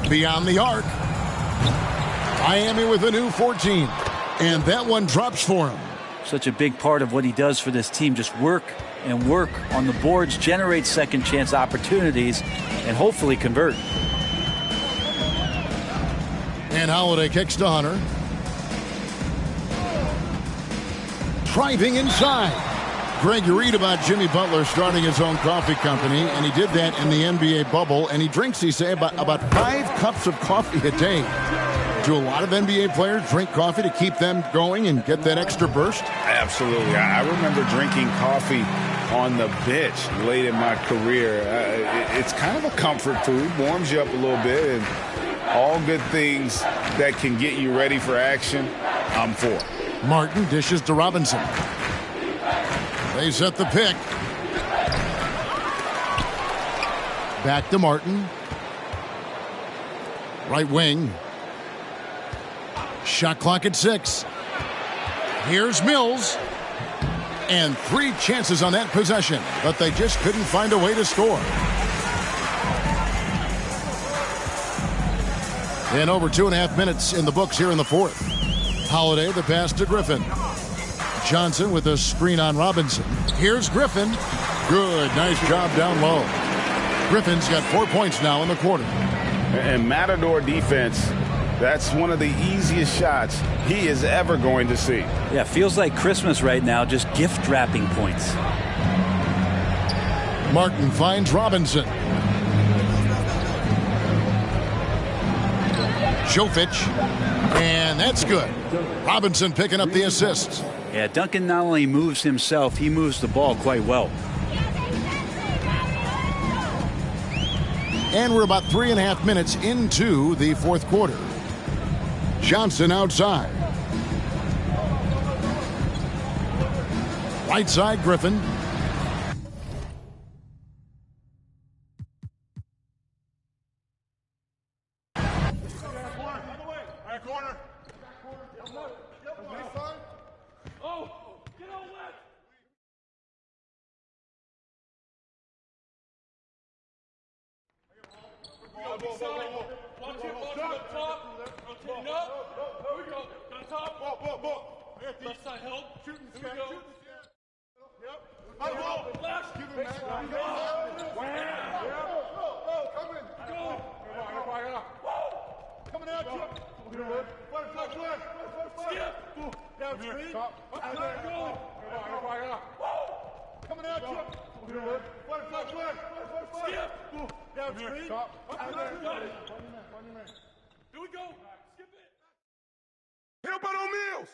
S1: Beyond the arc. Miami with a new 14. And that one drops for him.
S4: Such a big part of what he does for this team. Just work and work on the boards, generate second chance opportunities, and hopefully convert.
S1: And Holiday kicks to Hunter. Driving inside. Greg, you read about Jimmy Butler starting his own coffee company, and he did that in the NBA bubble, and he drinks, he say, about 5 cups of coffee a day. Do a lot of NBA players drink coffee to keep them going and get that extra burst?
S3: Absolutely. I remember drinking coffee on the bench late in my career. It's kind of a comfort food, warms you up a little bit, and all good things that can get you ready for action, I'm for.
S1: Martin dishes to Robinson. They set the pick. Back to Martin. Right wing. Shot clock at 6. Here's Mills. And 3 chances on that possession, but they just couldn't find a way to score. And over 2.5 minutes in the books here in the fourth. Holiday, the pass to Griffin. Johnson with a screen on Robinson. Here's Griffin. Good, nice job down low. Griffin's got 4 points now in the quarter.
S3: And Matador defense, that's one of the easiest shots he is ever going to see.
S4: Yeah, feels like Christmas right now, just gift wrapping points.
S1: Martin finds Robinson. Jovic, and that's good. Robinson picking up the assist.
S4: Yeah, Duncan not only moves himself, he moves the ball quite well.
S1: And we're about 3.5 minutes into the fourth quarter. Johnson outside. Right side, Griffin.
S6: Left side help. Shooting. Here we go. Yep. Left. Give him that. Wow. Come in. Go. Coming out. Skip. Down screen. Go. Coming out. Skip. Down screen. Here we go. Skip it. Hit up on Mills.